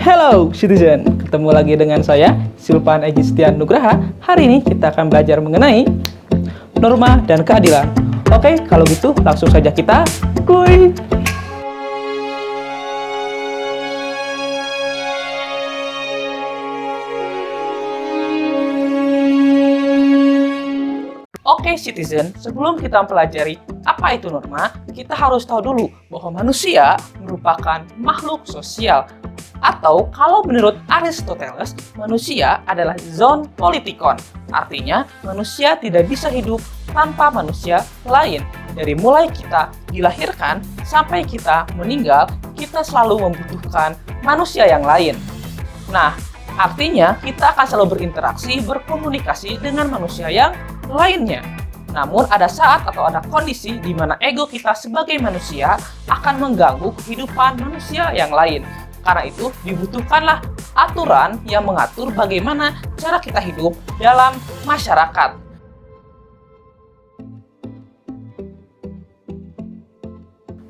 Hello citizen, ketemu lagi dengan saya Silvan Egistian Nugraha. Hari ini kita akan belajar mengenai norma dan keadilan. Oke, kalau gitu langsung saja kita kuy. Oke citizen, sebelum kita mempelajari apa itu norma, kita harus tahu dulu bahwa manusia merupakan makhluk sosial. Atau kalau menurut Aristoteles, manusia adalah zoon politikon. Artinya, manusia tidak bisa hidup tanpa manusia lain. Dari mulai kita dilahirkan sampai kita meninggal, kita selalu membutuhkan manusia yang lain. Nah, artinya kita akan selalu berinteraksi, berkomunikasi dengan manusia yang lainnya. Namun ada saat atau ada kondisi di mana ego kita sebagai manusia akan mengganggu kehidupan manusia yang lain. Karena itu dibutuhkanlah aturan yang mengatur bagaimana cara kita hidup dalam masyarakat.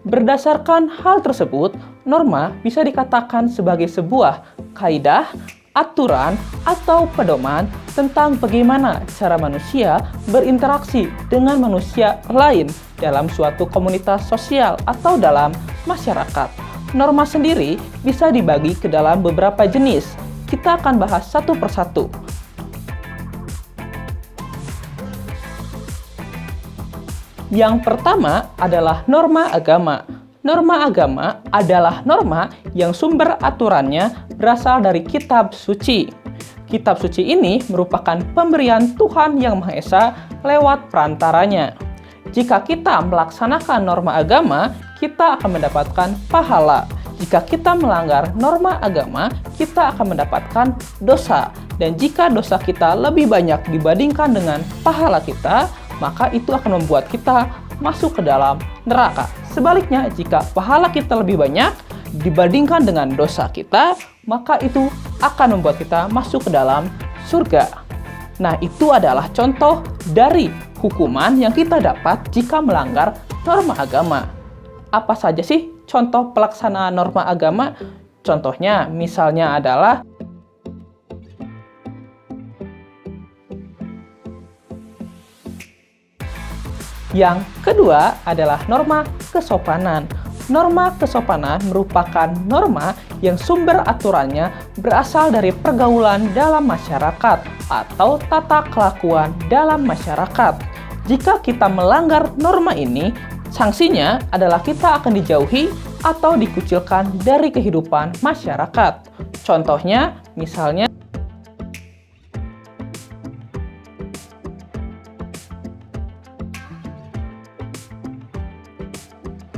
Berdasarkan hal tersebut, norma bisa dikatakan sebagai sebuah kaidah, aturan, atau pedoman tentang bagaimana cara manusia berinteraksi dengan manusia lain dalam suatu komunitas sosial atau dalam masyarakat. Norma sendiri bisa dibagi ke dalam beberapa jenis. Kita akan bahas satu persatu. Yang pertama adalah norma agama. Norma agama adalah norma yang sumber aturannya berasal dari kitab suci. Kitab suci ini merupakan pemberian Tuhan Yang Maha Esa lewat perantaranya. Jika kita melaksanakan norma agama, kita akan mendapatkan pahala. Jika kita melanggar norma agama, kita akan mendapatkan dosa. Dan jika dosa kita lebih banyak dibandingkan dengan pahala kita, maka itu akan membuat kita masuk ke dalam neraka. Sebaliknya, jika pahala kita lebih banyak dibandingkan dengan dosa kita, maka itu akan membuat kita masuk ke dalam surga. Nah, itu adalah contoh dari hukuman yang kita dapat jika melanggar norma agama. Apa saja sih contoh pelaksanaan norma agama? Contohnya misalnya adalah yang kedua adalah norma kesopanan. Norma kesopanan merupakan norma yang sumber aturannya berasal dari pergaulan dalam masyarakat atau tata kelakuan dalam masyarakat. Jika kita melanggar norma ini, sanksinya adalah kita akan dijauhi atau dikucilkan dari kehidupan masyarakat. Contohnya, misalnya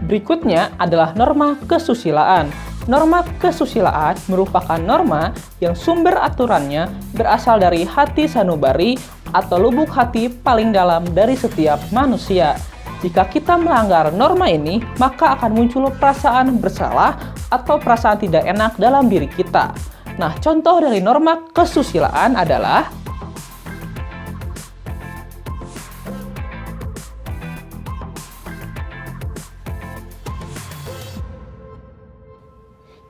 berikutnya adalah norma kesusilaan. Norma kesusilaan merupakan norma yang sumber aturannya berasal dari hati sanubari atau lubuk hati paling dalam dari setiap manusia. Jika kita melanggar norma ini, maka akan muncul perasaan bersalah atau perasaan tidak enak dalam diri kita. Nah, contoh dari norma kesusilaan adalah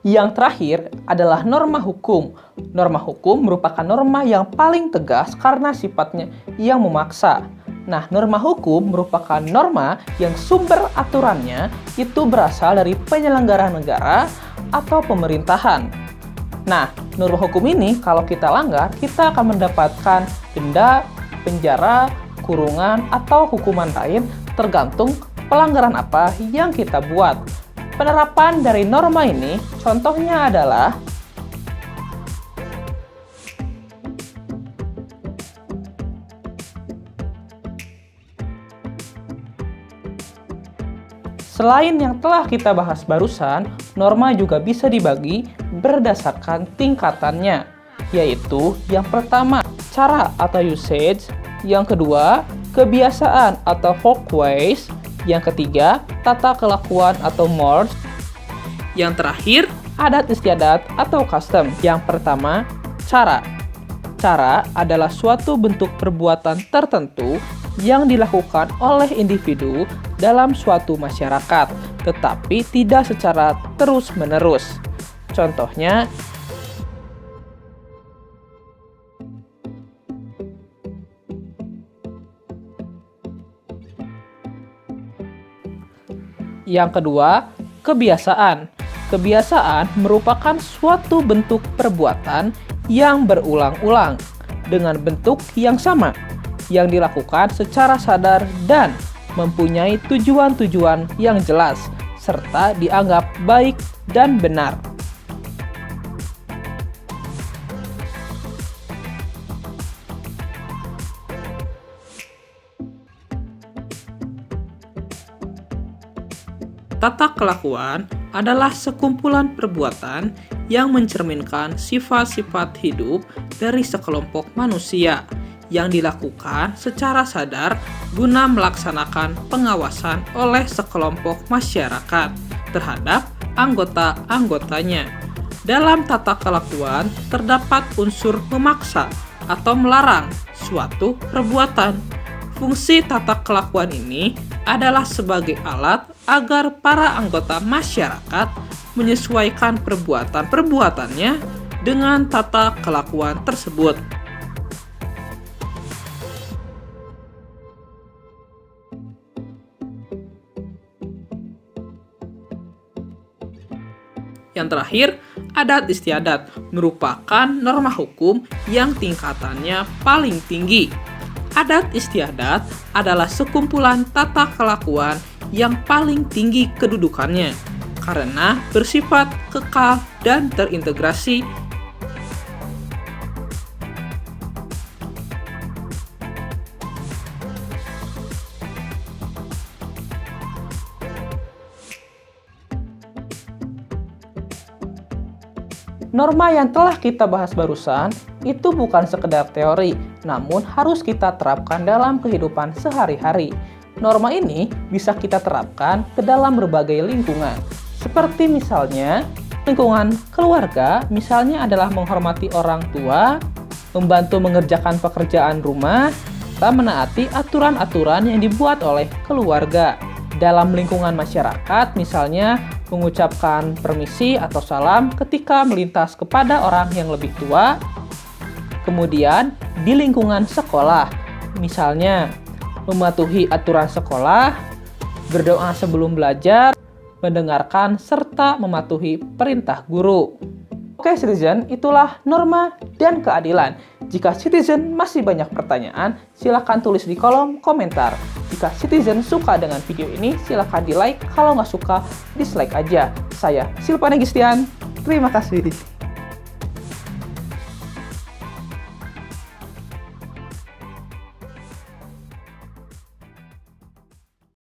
yang terakhir adalah norma hukum. Norma hukum merupakan norma yang paling tegas karena sifatnya yang memaksa. Nah, norma hukum merupakan norma yang sumber aturannya itu berasal dari penyelenggara negara atau pemerintahan. Nah, norma hukum ini kalau kita langgar, kita akan mendapatkan denda, penjara, kurungan, atau hukuman lain tergantung pelanggaran apa yang kita buat. Penerapan dari norma ini contohnya adalah selain yang telah kita bahas barusan, norma juga bisa dibagi berdasarkan tingkatannya, yaitu yang pertama, cara atau usage, yang kedua, kebiasaan atau folkways, yang ketiga, tata kelakuan atau mores. Yang terakhir, adat istiadat atau custom. Yang pertama, cara. Cara adalah suatu bentuk perbuatan tertentu yang dilakukan oleh individu dalam suatu masyarakat, tetapi tidak secara terus-menerus. Contohnya, Yang kedua, kebiasaan. Kebiasaan merupakan suatu bentuk perbuatan yang berulang-ulang dengan bentuk yang sama, yang dilakukan secara sadar dan mempunyai tujuan-tujuan yang jelas, serta dianggap baik dan benar. Tata kelakuan adalah sekumpulan perbuatan yang mencerminkan sifat-sifat hidup dari sekelompok manusia yang dilakukan secara sadar guna melaksanakan pengawasan oleh sekelompok masyarakat terhadap anggota-anggotanya. Dalam tata kelakuan terdapat unsur memaksa atau melarang suatu perbuatan. Fungsi tata kelakuan ini adalah sebagai alat agar para anggota masyarakat menyesuaikan perbuatan-perbuatannya dengan tata kelakuan tersebut. Yang terakhir, adat istiadat merupakan norma hukum yang tingkatannya paling tinggi. Adat istiadat adalah sekumpulan tata kelakuan yang paling tinggi kedudukannya karena bersifat kekal dan terintegrasi. Norma yang telah kita bahas barusan itu bukan sekedar teori, namun harus kita terapkan dalam kehidupan sehari-hari. Norma ini bisa kita terapkan ke dalam berbagai lingkungan, seperti misalnya lingkungan keluarga, misalnya adalah menghormati orang tua, membantu mengerjakan pekerjaan rumah, serta menaati aturan-aturan yang dibuat oleh keluarga. Dalam lingkungan masyarakat, misalnya mengucapkan permisi atau salam ketika melintas kepada orang yang lebih tua. Kemudian, di lingkungan sekolah, misalnya mematuhi aturan sekolah, berdoa sebelum belajar, mendengarkan, serta mematuhi perintah guru. Oke, citizen, itulah norma dan keadilan. Jika citizen masih banyak pertanyaan, silakan tulis di kolom komentar. Jika citizen suka dengan video ini, silakan di like. Kalau nggak suka, dislike aja. Saya Silvana Gistian, terima kasih.